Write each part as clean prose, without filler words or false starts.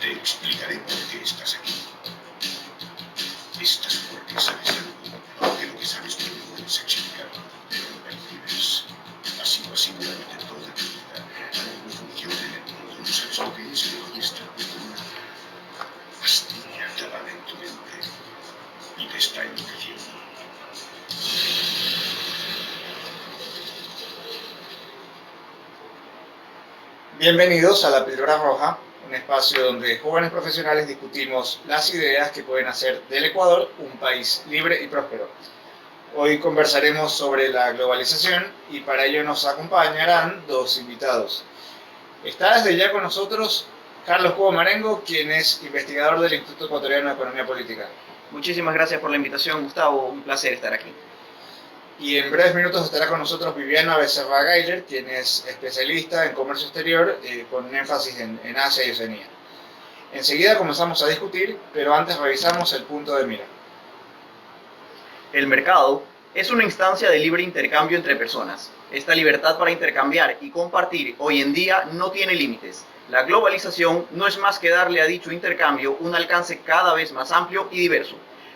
Te explicaré por qué estás aquí. Estás porque sabes algo, aunque lo que sabes tú no puedes explicar, pero lo percibes. Ha sido así durante toda tu vida. Algo no funciona en el mundo, no sabes lo que es, pero ahí está. Fastidia clavada en tu mente y te está enloqueciendo. Bienvenidos a La Píldora Roja, un espacio donde jóvenes profesionales discutimos las ideas que pueden hacer del Ecuador un país libre y próspero. Hoy conversaremos sobre la globalización y para ello nos acompañarán dos invitados. Está desde ya con nosotros Carlos Cubo Marengo, quien es investigador del Instituto Ecuatoriano de Economía Política. Muchísimas gracias por la invitación, Gustavo. Un placer estar aquí. Y en breves minutos estará con nosotros Viviana Becerra Gailer, quien es especialista en comercio exterior con énfasis en Asia y Oceanía. Enseguida comenzamos a discutir, pero antes revisamos el punto de mira. El mercado es una instancia de libre intercambio entre personas. Esta libertad para intercambiar y compartir hoy en día no tiene límites. La globalización no es más que darle a dicho intercambio un alcance cada vez más amplio y diverso.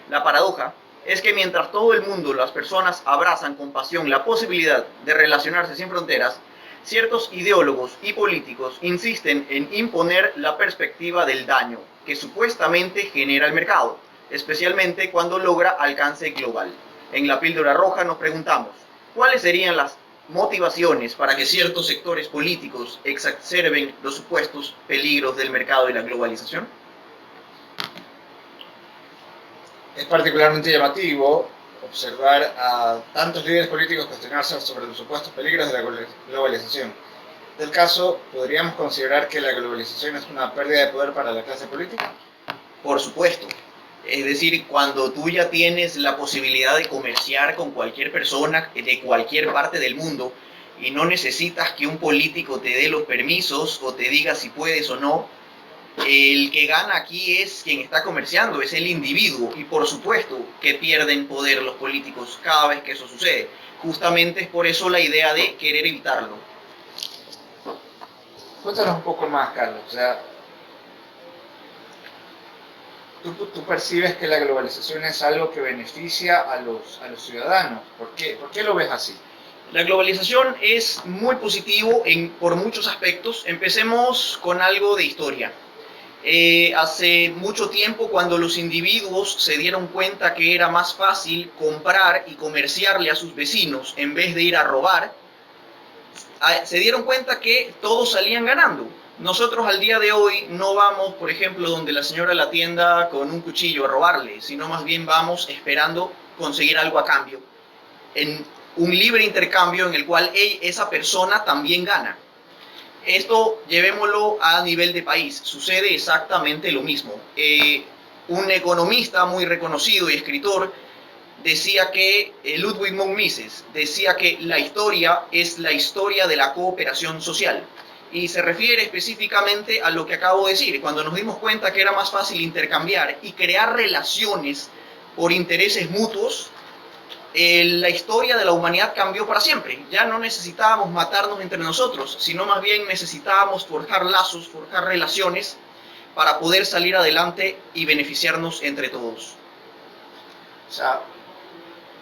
La paradoja es que mientras todo el mundo, las personas abrazan con pasión la posibilidad de relacionarse sin fronteras, ciertos ideólogos y políticos insisten en imponer la perspectiva del daño que supuestamente genera el mercado, especialmente cuando logra alcance global. En La Píldora Roja nos preguntamos, ¿cuáles serían las motivaciones para que ciertos sectores políticos exacerben los supuestos peligros del mercado y la globalización? Es particularmente llamativo observar a tantos líderes políticos cuestionarse sobre los supuestos peligros de la globalización. En tal caso, ¿podríamos considerar que la globalización es una pérdida de poder para la clase política? Por supuesto. Es decir, cuando tú ya tienes la posibilidad de comerciar con cualquier persona de cualquier parte del mundo y no necesitas que un político te dé los permisos o te diga si puedes o no, el que gana aquí es quien está comerciando, es el individuo, y por supuesto que pierden poder los políticos cada vez que eso sucede. Justamente es por eso la idea de querer evitarlo. Cuéntanos un poco más, Carlos. O sea, ¿tú percibes que la globalización es algo que beneficia a los ciudadanos? ¿Por qué lo ves así? La globalización es muy positivo por muchos aspectos. Empecemos con algo de historia. Hace mucho tiempo, cuando los individuos se dieron cuenta que era más fácil comprar y comerciarle a sus vecinos en vez de ir a robar, se dieron cuenta que todos salían ganando. Nosotros al día de hoy no vamos, por ejemplo, donde la señora de la tienda con un cuchillo a robarle, sino más bien vamos esperando conseguir algo a cambio, en un libre intercambio en el cual esa persona también gana. Esto llevémoslo a nivel de país, sucede exactamente lo mismo. Un economista muy reconocido y escritor decía que, Ludwig von Mises, decía que la historia es la historia de la cooperación social. Y se refiere específicamente a lo que acabo de decir, cuando nos dimos cuenta que era más fácil intercambiar y crear relaciones por intereses mutuos, la historia de la humanidad cambió para siempre. Ya no necesitábamos matarnos entre nosotros, sino más bien necesitábamos forjar lazos, forjar relaciones para poder salir adelante y beneficiarnos entre todos. O sea,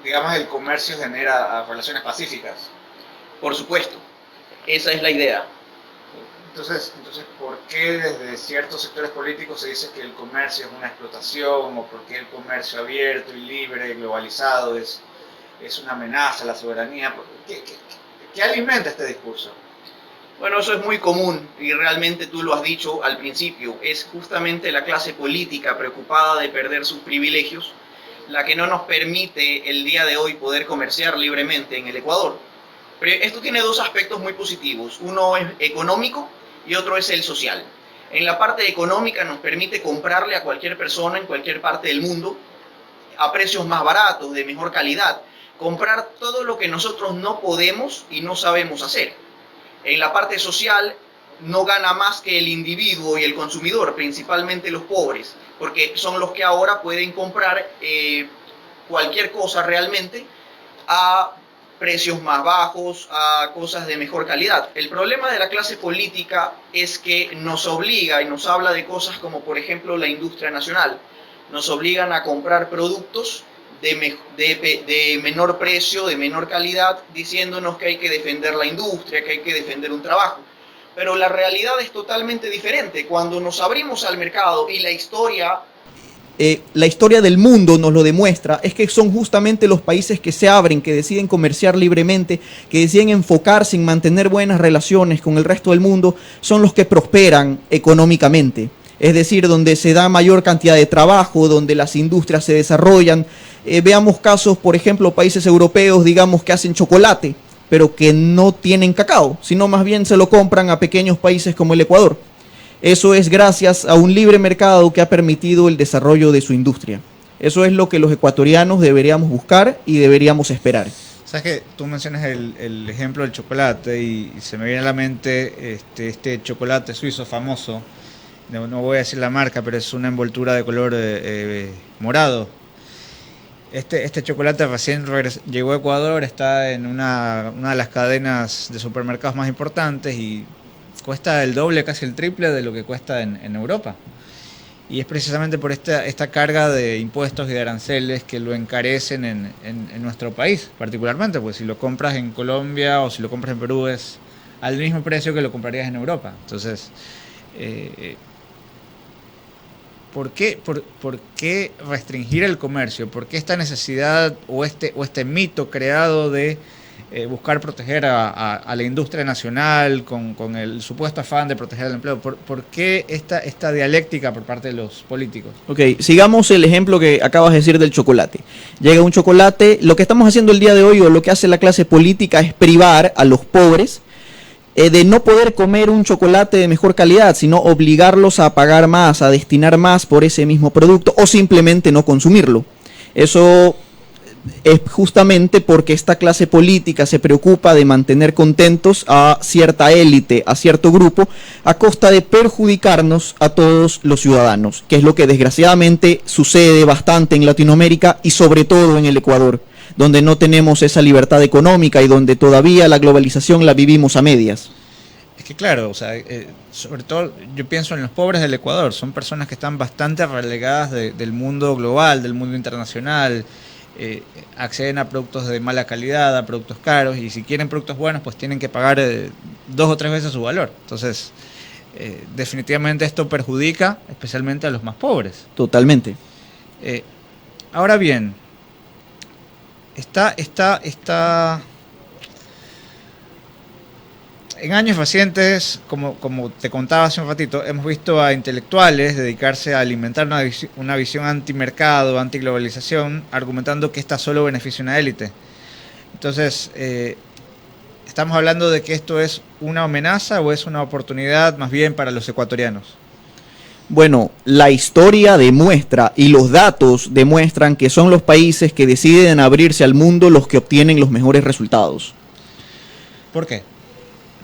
digamos, el comercio genera relaciones pacíficas. Por supuesto, esa es la idea. Entonces, ¿por qué desde ciertos sectores políticos se dice que el comercio es una explotación o por qué el comercio abierto y libre, globalizado, es una amenaza a la soberanía? ¿Qué alimenta este discurso? Bueno, eso es muy común y realmente tú lo has dicho al principio. Es justamente la clase política preocupada de perder sus privilegios la que no nos permite el día de hoy poder comerciar libremente en el Ecuador. Pero esto tiene dos aspectos muy positivos. Uno es económico y otro es el social. En la parte económica nos permite comprarle a cualquier persona en cualquier parte del mundo a precios más baratos, de mejor calidad. Comprar todo lo que nosotros no podemos y no sabemos hacer. En la parte social no gana más que el individuo y el consumidor, principalmente los pobres, porque son los que ahora pueden comprar cualquier cosa realmente a precios más bajos, a cosas de mejor calidad. El problema de la clase política es que nos obliga y nos habla de cosas como, por ejemplo, la industria nacional. Nos obligan a comprar productos de menor precio, de menor calidad, diciéndonos que hay que defender la industria, que hay que defender un trabajo. Pero la realidad es totalmente diferente. Cuando nos abrimos al mercado y la historia del mundo nos lo demuestra, es que son justamente los países que se abren, que deciden comerciar libremente, que deciden enfocarse en mantener buenas relaciones con el resto del mundo, son los que prosperan económicamente. Es decir, donde se da mayor cantidad de trabajo, donde las industrias se desarrollan. Veamos casos, por ejemplo, países europeos, digamos, que hacen chocolate, pero que no tienen cacao, sino más bien se lo compran a pequeños países como el Ecuador. Eso es gracias a un libre mercado que ha permitido el desarrollo de su industria. Eso es lo que los ecuatorianos deberíamos buscar y deberíamos esperar. Sabes que tú mencionas el ejemplo del chocolate y se me viene a la mente este chocolate suizo famoso. No voy a decir la marca, pero es una envoltura de color morado. Este chocolate recién llegó a Ecuador, está en una de las cadenas de supermercados más importantes y cuesta el doble, casi el triple de lo que cuesta en Europa. Y es precisamente por esta carga de impuestos y de aranceles que lo encarecen en nuestro país, particularmente, pues si lo compras en Colombia o si lo compras en Perú es al mismo precio que lo comprarías en Europa. Entonces, ¿por qué restringir el comercio? ¿Por qué esta necesidad o este mito creado de buscar proteger a la industria nacional con el supuesto afán de proteger el empleo? ¿Por qué esta dialéctica por parte de los políticos? Ok, sigamos el ejemplo que acabas de decir del chocolate. Llega un chocolate, lo que estamos haciendo el día de hoy o lo que hace la clase política es privar a los pobres de no poder comer un chocolate de mejor calidad, sino obligarlos a pagar más, a destinar más por ese mismo producto o simplemente no consumirlo. Eso es justamente porque esta clase política se preocupa de mantener contentos a cierta élite, a cierto grupo, a costa de perjudicarnos a todos los ciudadanos, que es lo que desgraciadamente sucede bastante en Latinoamérica y sobre todo en el Ecuador, donde no tenemos esa libertad económica y donde todavía la globalización la vivimos a medias. Es que claro, o sea, sobre todo yo pienso en los pobres del Ecuador, son personas que están bastante relegadas del mundo global, del mundo internacional, acceden a productos de mala calidad, a productos caros, y si quieren productos buenos pues tienen que pagar 2 o 3 veces su valor. Entonces, definitivamente esto perjudica especialmente a los más pobres. Totalmente. Ahora bien, en años recientes, como te contaba hace un ratito, hemos visto a intelectuales dedicarse a alimentar una visión antimercado, antiglobalización, argumentando que esta solo beneficia a una élite. Entonces, ¿estamos hablando de que esto es una amenaza o es una oportunidad más bien para los ecuatorianos? Bueno, la historia demuestra y los datos demuestran que son los países que deciden abrirse al mundo los que obtienen los mejores resultados. ¿Por qué?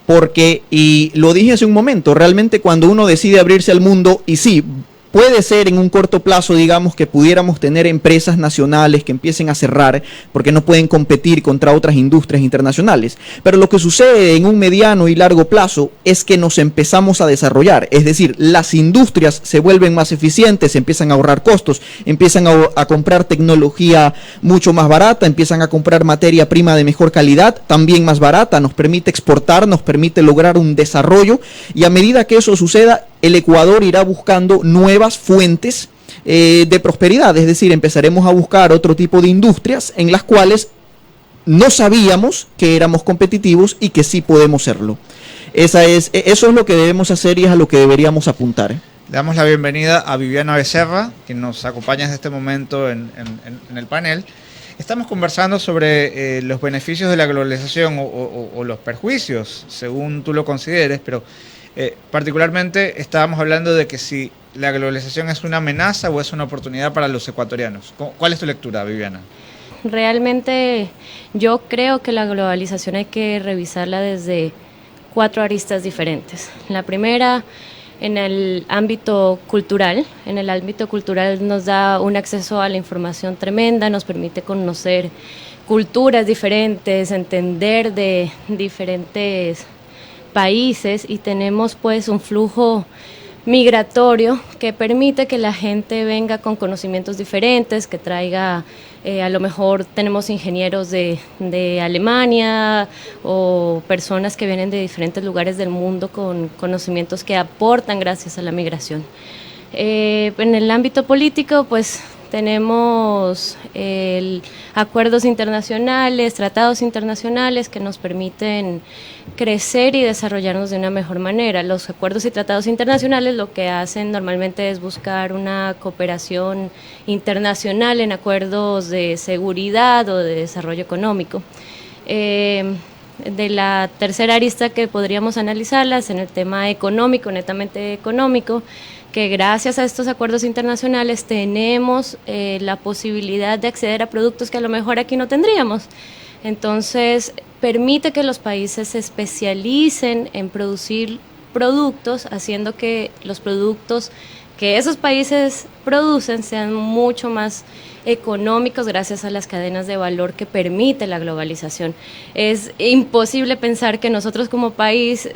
Porque, y lo dije hace un momento, realmente cuando uno decide abrirse al mundo, y sí, puede ser en un corto plazo, digamos, que pudiéramos tener empresas nacionales que empiecen a cerrar porque no pueden competir contra otras industrias internacionales. Pero lo que sucede en un mediano y largo plazo es que nos empezamos a desarrollar. Es decir, las industrias se vuelven más eficientes, empiezan a ahorrar costos, empiezan a comprar tecnología mucho más barata, empiezan a comprar materia prima de mejor calidad, también más barata, nos permite exportar, nos permite lograr un desarrollo, y a medida que eso suceda, el Ecuador irá buscando nuevas fuentes de prosperidad, es decir, empezaremos a buscar otro tipo de industrias en las cuales no sabíamos que éramos competitivos y que sí podemos serlo. Eso es lo que debemos hacer y es a lo que deberíamos apuntar. Le damos la bienvenida a Viviana Becerra, que nos acompaña desde este momento en el panel. Estamos conversando sobre los beneficios de la globalización o los perjuicios, según tú lo consideres, pero particularmente estábamos hablando de que si la globalización es una amenaza o es una oportunidad para los ecuatorianos. ¿Cuál es tu lectura, Viviana? Realmente yo creo que la globalización hay que revisarla desde 4 aristas diferentes. La primera, en el ámbito cultural. En el ámbito cultural nos da un acceso a la información tremenda, nos permite conocer culturas diferentes, entender de diferentes países, y tenemos pues un flujo migratorio que permite que la gente venga con conocimientos diferentes, que traiga, a lo mejor tenemos ingenieros de Alemania o personas que vienen de diferentes lugares del mundo con conocimientos que aportan gracias a la migración. En el ámbito político, pues tenemos acuerdos internacionales, tratados internacionales que nos permiten crecer y desarrollarnos de una mejor manera. Los acuerdos y tratados internacionales lo que hacen normalmente es buscar una cooperación internacional en acuerdos de seguridad o de desarrollo económico. De la tercera arista que podríamos analizarlas en el tema económico, netamente económico, que gracias a estos acuerdos internacionales tenemos la posibilidad de acceder a productos que a lo mejor aquí no tendríamos. Entonces, permite que los países se especialicen en producir productos, haciendo que los productos que esos países producen sean mucho más económicos gracias a las cadenas de valor que permite la globalización. Es imposible pensar que nosotros como país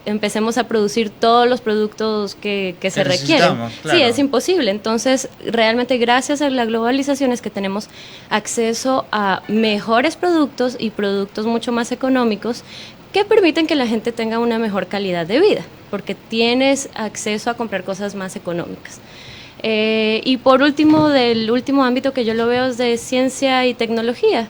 empecemos a producir todos los productos que se requieren. Claro. Sí, es imposible. Entonces, realmente gracias a la globalización es que tenemos acceso a mejores productos y productos mucho más económicos que permiten que la gente tenga una mejor calidad de vida, porque tienes acceso a comprar cosas más económicas. Y por último, del último ámbito que yo lo veo es de ciencia y tecnología.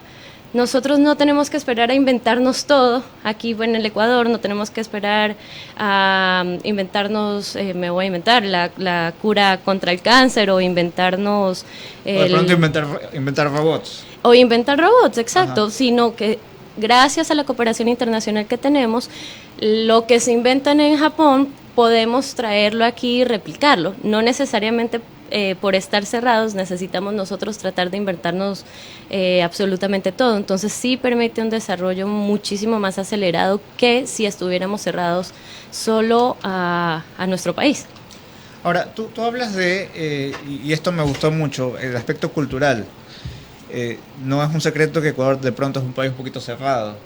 Nosotros no tenemos que esperar a inventarnos todo. Aquí en el Ecuador no tenemos que esperar a inventarnos, me voy a inventar, la cura contra el cáncer, o inventarnos... o de pronto inventar robots. O inventar robots, exacto, Ajá. Sino que gracias a la cooperación internacional que tenemos, lo que se inventan en Japón podemos traerlo aquí y replicarlo. No necesariamente por estar cerrados necesitamos nosotros tratar de inventarnos absolutamente todo. Entonces sí permite un desarrollo muchísimo más acelerado que si estuviéramos cerrados solo a nuestro país. Ahora, tú hablas de, y esto me gustó mucho, el aspecto cultural. No es un secreto que Ecuador de pronto es un país un poquito cerrado.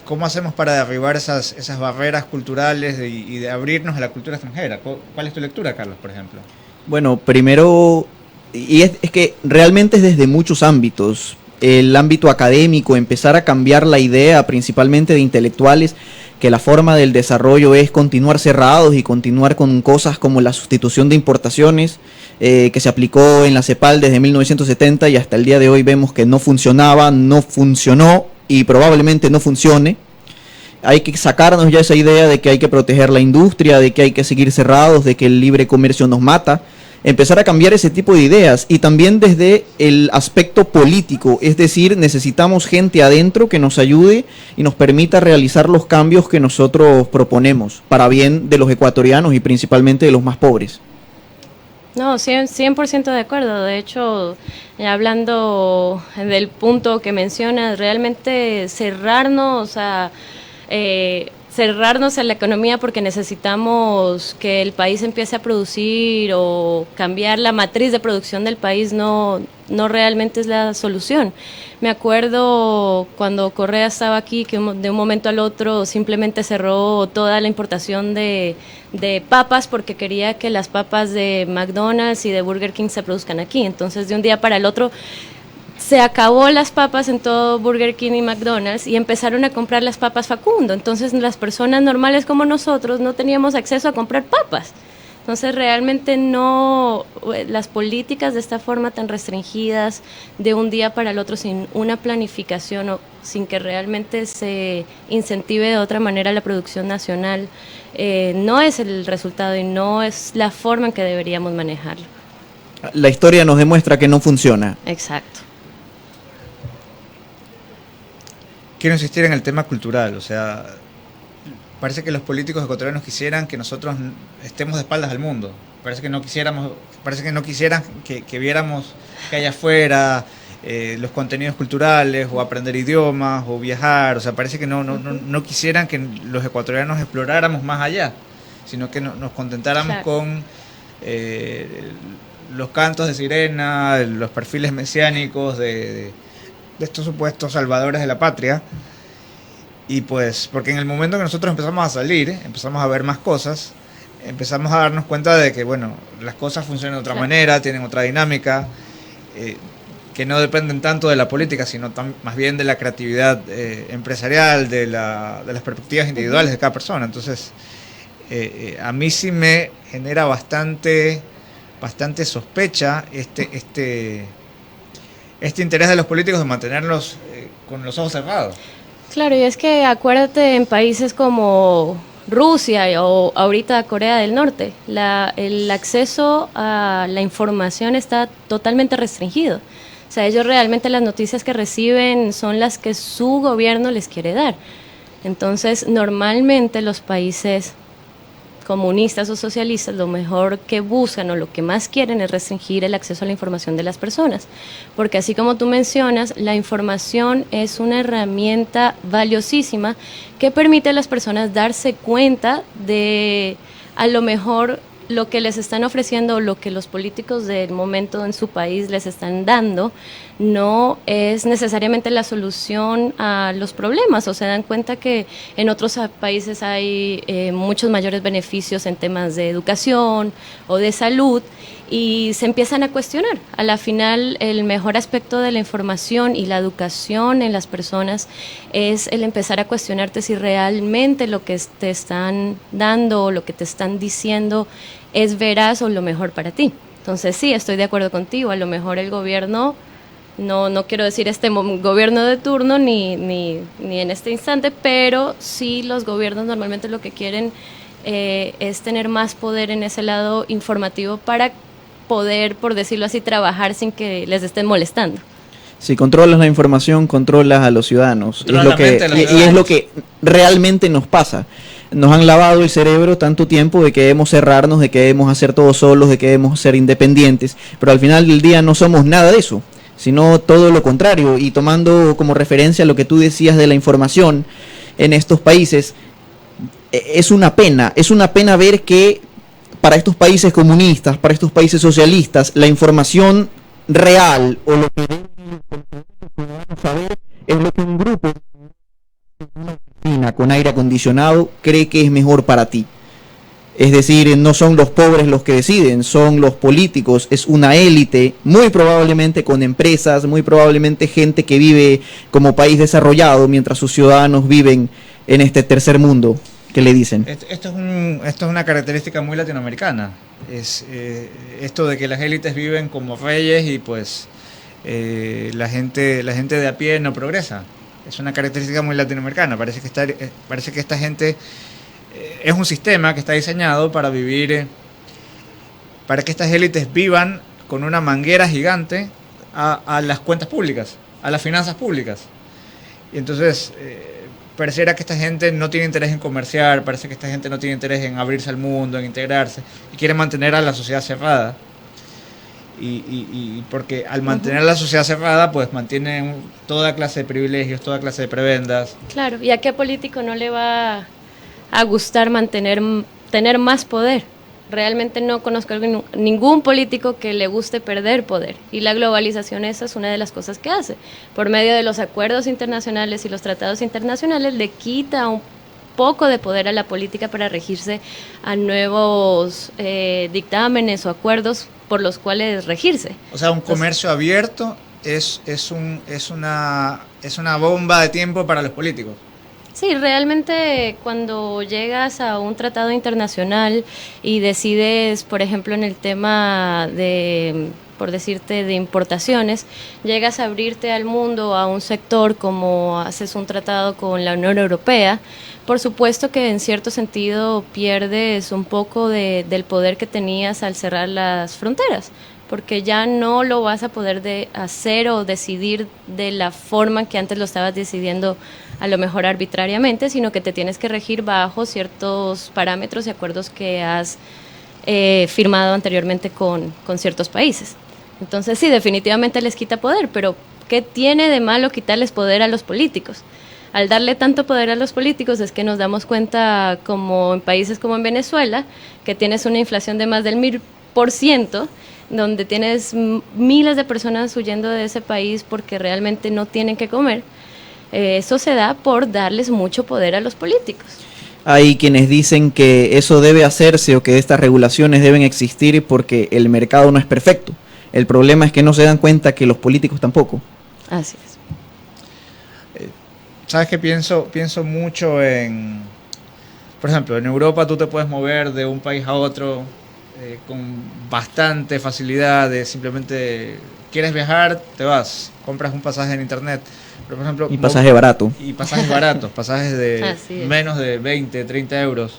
¿Cómo hacemos para derribar esas barreras culturales y de abrirnos a la cultura extranjera? ¿Cuál es tu lectura, Carlos, por ejemplo? Bueno, primero, y es que realmente es desde muchos ámbitos. El ámbito académico, empezar a cambiar la idea principalmente de intelectuales, que la forma del desarrollo es continuar cerrados y continuar con cosas como la sustitución de importaciones, que se aplicó en la CEPAL desde 1970 y hasta el día de hoy vemos que no funcionaba, no funcionó y probablemente no funcione. Hay que sacarnos ya esa idea de que hay que proteger la industria, de que hay que seguir cerrados, de que el libre comercio nos mata. Empezar a cambiar ese tipo de ideas, y también desde el aspecto político, es decir, necesitamos gente adentro que nos ayude y nos permita realizar los cambios que nosotros proponemos, para bien de los ecuatorianos y principalmente de los más pobres. No, 100% de acuerdo. De hecho, hablando del punto que mencionas, realmente cerrarnos a la economía porque necesitamos que el país empiece a producir o cambiar la matriz de producción del país no realmente es la solución. Me acuerdo cuando Correa estaba aquí que de un momento al otro simplemente cerró toda la importación de papas porque quería que las papas de McDonald's y de Burger King se produzcan aquí. Entonces de un día para el otro se acabó las papas en todo Burger King y McDonald's y empezaron a comprar las papas Facundo. Entonces las personas normales como nosotros no teníamos acceso a comprar papas. Entonces realmente no, las políticas de esta forma tan restringidas de un día para el otro sin una planificación o sin que realmente se incentive de otra manera la producción nacional, no es el resultado y no es la forma en que deberíamos manejarlo. La historia nos demuestra que no funciona. Exacto. Quiero insistir en el tema cultural, o sea, parece que los políticos ecuatorianos quisieran que nosotros estemos de espaldas al mundo. Parece que no quisieran que viéramos que allá afuera los contenidos culturales, o aprender idiomas, o viajar. O sea, parece que no quisieran que los ecuatorianos exploráramos más allá, sino que nos contentáramos con los cantos de sirena, los perfiles mesiánicos de estos supuestos salvadores de la patria. Y pues, porque en el momento que nosotros empezamos a salir, empezamos a ver más cosas, empezamos a darnos cuenta de que, bueno, las cosas funcionan de otra manera, tienen otra dinámica, que no dependen tanto de la política, sino más bien de la creatividad empresarial, de las perspectivas individuales de cada persona. Entonces, a mí sí me genera bastante sospecha este interés de los políticos de mantenerlos con los ojos cerrados. Claro, y es que acuérdate en países como Rusia o ahorita Corea del Norte, el acceso a la información está totalmente restringido. O sea, ellos realmente las noticias que reciben son las que su gobierno les quiere dar. Entonces, normalmente los países comunistas o socialistas lo mejor que buscan o lo que más quieren es restringir el acceso a la información de las personas, porque así como tú mencionas, la información es una herramienta valiosísima que permite a las personas darse cuenta de a lo mejor lo que les están ofreciendo o lo que los políticos del momento en su país les están dando no es necesariamente la solución a los problemas, o se dan cuenta que en otros países hay muchos mayores beneficios en temas de educación o de salud y se empiezan a cuestionar. A la final, el mejor aspecto de la información y la educación en las personas es el empezar a cuestionarte si realmente lo que te están dando o lo que te están diciendo es veraz o lo mejor para ti. Entonces sí, estoy de acuerdo contigo, a lo mejor el gobierno, no quiero decir gobierno de turno ni en este instante, pero sí los gobiernos normalmente lo que quieren es tener más poder en ese lado informativo para poder, por decirlo así, trabajar sin que les estén molestando. Si controlas la información, controlas a los ciudadanos. Y es lo que realmente nos pasa. Nos han lavado el cerebro tanto tiempo de que debemos cerrarnos, de que debemos hacer todo solos, de que debemos ser independientes, pero al final del día no somos nada de eso, sino todo lo contrario. Y tomando como referencia lo que tú decías de la información en estos países, es una pena ver que para estos países comunistas, para estos países socialistas, la información real o lo que deben saber es lo que un grupo con aire acondicionado cree que es mejor para ti. Es decir, no son los pobres los que deciden, son los políticos, es una élite, muy probablemente con empresas, muy probablemente gente que vive como país desarrollado, mientras sus ciudadanos viven en este tercer mundo, que le dicen. Esto es una característica muy latinoamericana, esto de que las élites viven como reyes y pues la gente de a pie no progresa. Es una característica muy latinoamericana. Parece que esta gente es un sistema que está diseñado para vivir, para que estas élites vivan con una manguera gigante a las cuentas públicas, a las finanzas públicas. Y entonces pareciera que esta gente no tiene interés en comerciar, parece que esta gente no tiene interés en abrirse al mundo, en integrarse, y quiere mantener a la sociedad cerrada. Y porque al mantener la sociedad cerrada, pues mantienen toda clase de privilegios, toda clase de prebendas. Claro, ¿y a qué político no le va a gustar tener más poder? Realmente no conozco ningún político que le guste perder poder, y la globalización esa es una de las cosas que hace. Por medio de los acuerdos internacionales y los tratados internacionales le quita un poco de poder a la política para regirse a nuevos dictámenes o acuerdos por los cuales regirse. O sea, un comercio abierto es una bomba de tiempo para los políticos. Sí, realmente cuando llegas a un tratado internacional y decides, por ejemplo, en el tema de, por decirte, de importaciones, llegas a abrirte al mundo, a un sector como haces un tratado con la Unión Europea, por supuesto que en cierto sentido pierdes un poco del poder que tenías al cerrar las fronteras, porque ya no lo vas a poder hacer o decidir de la forma que antes lo estabas decidiendo, a lo mejor arbitrariamente, sino que te tienes que regir bajo ciertos parámetros y acuerdos que has firmado anteriormente con ciertos países. Entonces sí, definitivamente les quita poder, pero ¿qué tiene de malo quitarles poder a los políticos? Al darle tanto poder a los políticos es que nos damos cuenta, como en países como en Venezuela, que tienes una inflación de más del 1000%, donde tienes miles de personas huyendo de ese país porque realmente no tienen que comer, eso se da por darles mucho poder a los políticos. Hay quienes dicen que eso debe hacerse o que estas regulaciones deben existir porque el mercado no es perfecto. El problema es que no se dan cuenta que los políticos tampoco. Así es. ¿Sabes qué pienso? Pienso mucho en, por ejemplo, en Europa tú te puedes mover de un país a otro con bastante facilidad, simplemente quieres viajar, te vas, compras un pasaje en internet. Pero, por ejemplo, Y pasaje barato. Y pasajes baratos, pasajes de menos de 20, 30 euros.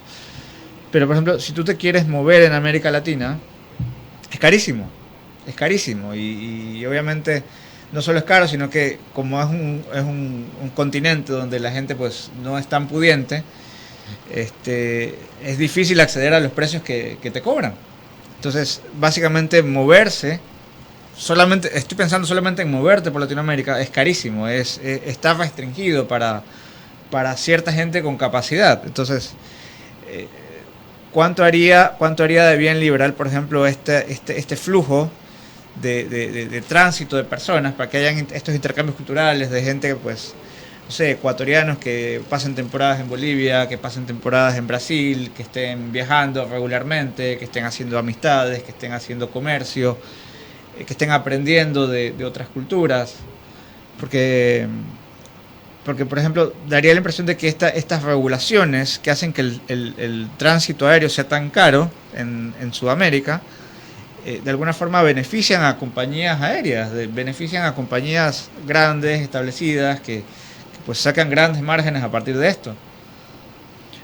Pero, por ejemplo, si tú te quieres mover en América Latina, es carísimo. Es carísimo. Y obviamente no solo es caro, sino que como es un continente donde la gente pues no es tan pudiente, es difícil acceder a los precios que te cobran. Entonces, básicamente moverse, estoy pensando solamente en moverte por Latinoamérica, es carísimo, está restringido para cierta gente con capacidad. Entonces, ¿cuánto haría de bien liberar, por ejemplo, este flujo de tránsito de personas para que hayan estos intercambios culturales de gente, pues, no sé, ecuatorianos que pasen temporadas en Bolivia, que pasen temporadas en Brasil, que estén viajando regularmente, que estén haciendo amistades, que estén haciendo comercio, que estén aprendiendo de otras culturas? Porque, por ejemplo, daría la impresión de que estas regulaciones que hacen que el tránsito aéreo sea tan caro en Sudamérica, de alguna forma benefician a compañías aéreas, benefician a compañías grandes, establecidas, que pues sacan grandes márgenes a partir de esto.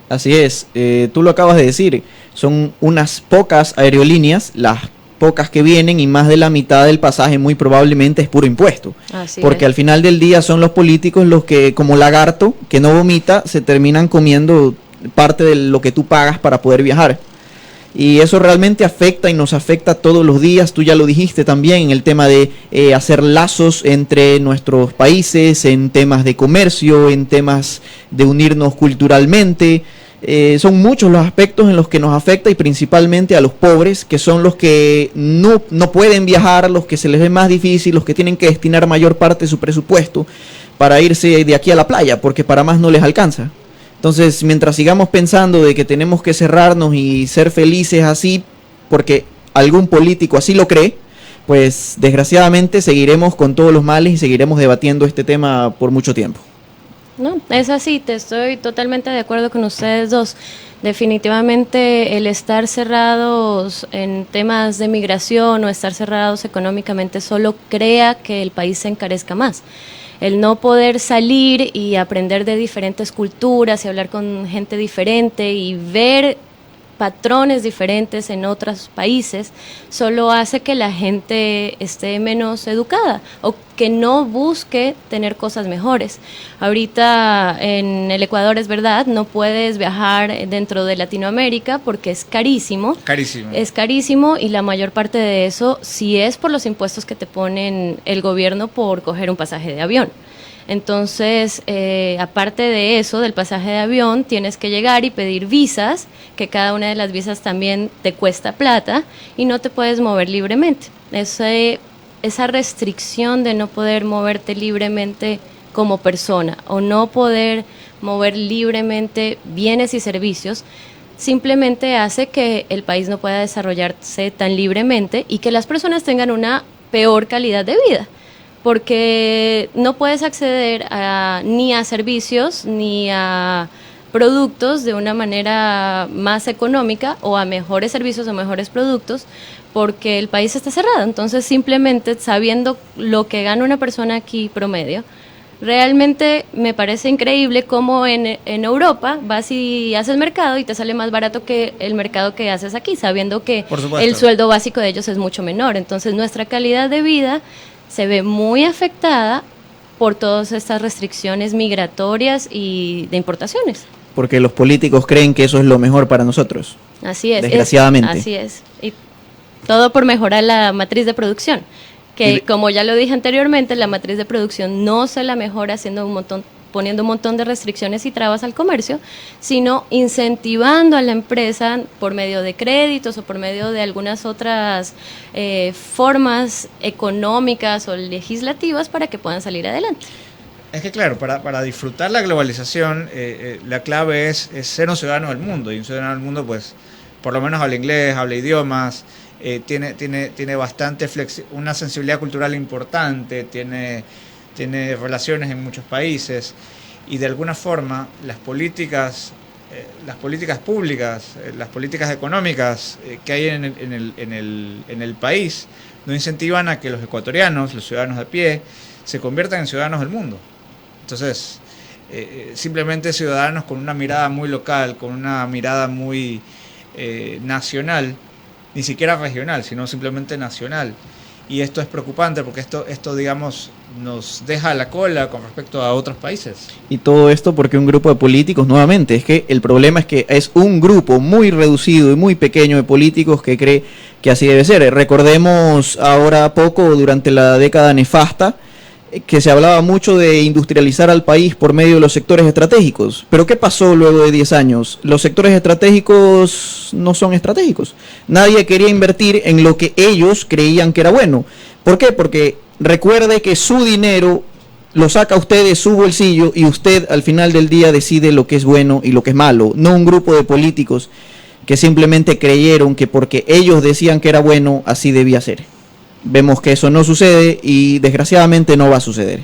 Así es, tú lo acabas de decir, son unas pocas aerolíneas, las pocas que vienen, y más de la mitad del pasaje muy probablemente es puro impuesto. Porque al final del día son los políticos los que, como lagarto que no vomita, se terminan comiendo parte de lo que tú pagas para poder viajar. Y eso realmente afecta y nos afecta todos los días. Tú ya lo dijiste también, en el tema de hacer lazos entre nuestros países, en temas de comercio, en temas de unirnos culturalmente. Son muchos los aspectos en los que nos afecta, y principalmente a los pobres, que son los que no pueden viajar, los que se les ve más difícil, los que tienen que destinar mayor parte de su presupuesto para irse de aquí a la playa, porque para más no les alcanza. Entonces, mientras sigamos pensando de que tenemos que cerrarnos y ser felices así, porque algún político así lo cree, pues desgraciadamente seguiremos con todos los males y seguiremos debatiendo este tema por mucho tiempo. No, es así, estoy totalmente de acuerdo con ustedes dos. Definitivamente el estar cerrados en temas de migración o estar cerrados económicamente solo crea que el país se encarezca más. El no poder salir y aprender de diferentes culturas y hablar con gente diferente y ver patrones diferentes en otros países solo hace que la gente esté menos educada o que no busque tener cosas mejores. Ahorita en el Ecuador, es verdad, no puedes viajar dentro de Latinoamérica porque es carísimo. Carísimo. Es carísimo, y la mayor parte de eso sí es por los impuestos que te ponen el gobierno por coger un pasaje de avión. Entonces, aparte de eso, del pasaje de avión, tienes que llegar y pedir visas, que cada una de las visas también te cuesta plata, y no te puedes mover libremente. Esa restricción de no poder moverte libremente como persona o no poder mover libremente bienes y servicios simplemente hace que el país no pueda desarrollarse tan libremente y que las personas tengan una peor calidad de vida, porque no puedes acceder ni a servicios ni a productos de una manera más económica, o a mejores servicios o mejores productos, porque el país está cerrado. Entonces, simplemente sabiendo lo que gana una persona aquí promedio, realmente me parece increíble cómo en Europa vas y haces mercado y te sale más barato que el mercado que haces aquí, sabiendo que el sueldo básico de ellos es mucho menor. Entonces, nuestra calidad de vida se ve muy afectada por todas estas restricciones migratorias y de importaciones. Porque los políticos creen que eso es lo mejor para nosotros. Así es. Desgraciadamente. Así es. Y todo por mejorar la matriz de producción. Que como ya lo dije anteriormente, la matriz de producción no se la mejora haciendo un montón poniendo un montón de restricciones y trabas al comercio, sino incentivando a la empresa por medio de créditos o por medio de algunas otras formas económicas o legislativas para que puedan salir adelante. Es que claro, para disfrutar la globalización, la clave es ser un ciudadano del mundo, y un ciudadano del mundo pues por lo menos habla inglés, habla idiomas, tiene bastante una sensibilidad cultural importante, tiene relaciones en muchos países, y de alguna forma las políticas públicas, las políticas económicas que hay en el país no incentivan a que los ecuatorianos, los ciudadanos de a pie, se conviertan en ciudadanos del mundo. Entonces, simplemente ciudadanos con una mirada muy local, con una mirada muy nacional, ni siquiera regional, sino simplemente nacional. Y esto es preocupante porque esto digamos, nos deja a la cola con respecto a otros países. Y todo esto porque un grupo de políticos, nuevamente, es que el problema es que es un grupo muy reducido y muy pequeño de políticos que cree que así debe ser. Recordemos ahora poco, durante la década nefasta, que se hablaba mucho de industrializar al país por medio de los sectores estratégicos. Pero ¿qué pasó luego de 10 años? Los sectores estratégicos no son estratégicos. Nadie quería invertir en lo que ellos creían que era bueno. ¿Por qué? Porque recuerde que su dinero lo saca usted de su bolsillo y usted al final del día decide lo que es bueno y lo que es malo. No un grupo de políticos que simplemente creyeron que porque ellos decían que era bueno, así debía ser. Vemos que eso no sucede y desgraciadamente no va a suceder.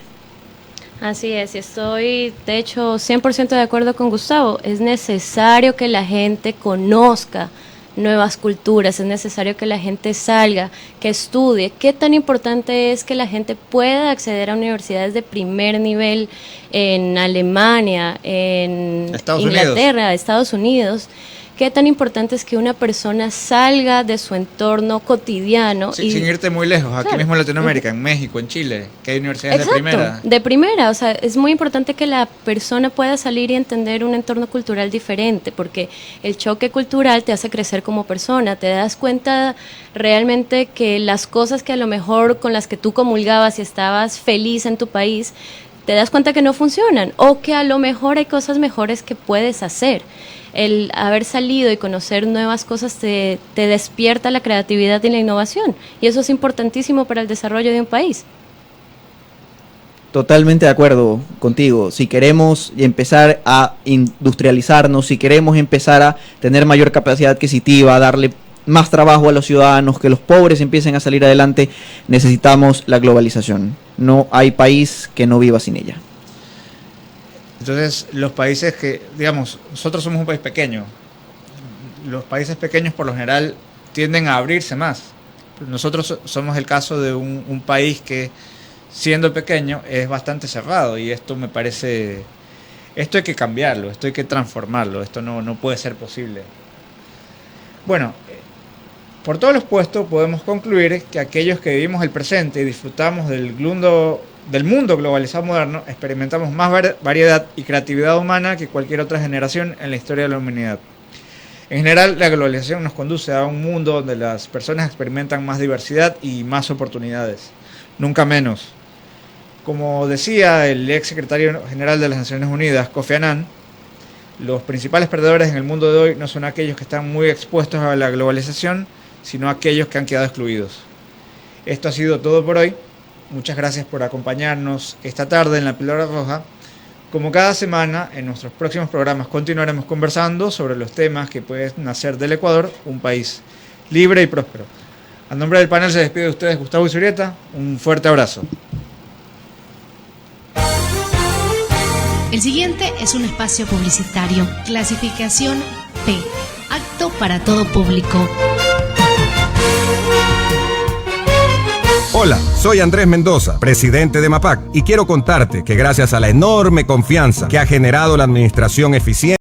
Así es, y estoy de hecho 100% de acuerdo con Gustavo. Es necesario que la gente conozca nuevas culturas, es necesario que la gente salga, que estudie. Qué tan importante es que la gente pueda acceder a universidades de primer nivel en Alemania, en Inglaterra, Estados Unidos. Qué tan importante es que una persona salga de su entorno cotidiano. Sí, sin irte muy lejos, aquí claro, mismo en Latinoamérica, en México, en Chile, que hay universidades exacto, de primera. De primera, o sea, es muy importante que la persona pueda salir y entender un entorno cultural diferente, porque el choque cultural te hace crecer como persona, te das cuenta realmente que las cosas que a lo mejor con las que tú comulgabas y estabas feliz en tu país, te das cuenta que no funcionan, o que a lo mejor hay cosas mejores que puedes hacer. El haber salido y conocer nuevas cosas te despierta la creatividad y la innovación, y eso es importantísimo para el desarrollo de un país. Totalmente de acuerdo contigo. Si queremos empezar a industrializarnos, si queremos empezar a tener mayor capacidad adquisitiva, a darle más trabajo a los ciudadanos, que los pobres empiecen a salir adelante, necesitamos la globalización. No hay país que no viva sin ella. Entonces, los países que, digamos, nosotros somos un país pequeño. Los países pequeños por lo general tienden a abrirse más. Nosotros somos el caso de un país que, siendo pequeño, es bastante cerrado, y esto me parece, esto hay que cambiarlo, esto hay que transformarlo, esto no puede ser posible. Bueno, por todo lo expuesto podemos concluir que aquellos que vivimos el presente y disfrutamos del mundo globalizado moderno, experimentamos más variedad y creatividad humana que cualquier otra generación en la historia de la humanidad. En general, la globalización nos conduce a un mundo donde las personas experimentan más diversidad y más oportunidades, nunca menos. Como decía el ex secretario general de las Naciones Unidas, Kofi Annan, los principales perdedores en el mundo de hoy no son aquellos que están muy expuestos a la globalización, sino aquellos que han quedado excluidos. Esto ha sido todo por hoy. Muchas gracias por acompañarnos esta tarde en La Píldora Roja. Como cada semana, en nuestros próximos programas continuaremos conversando sobre los temas que pueden hacer del Ecuador un país libre y próspero. A nombre del panel se despide de ustedes Gustavo Izurieta. Un fuerte abrazo. El siguiente es un espacio publicitario. Clasificación P. Apto para todo público. Hola, soy Andrés Mendoza, presidente de MAPAC, y quiero contarte que gracias a la enorme confianza que ha generado la administración eficiente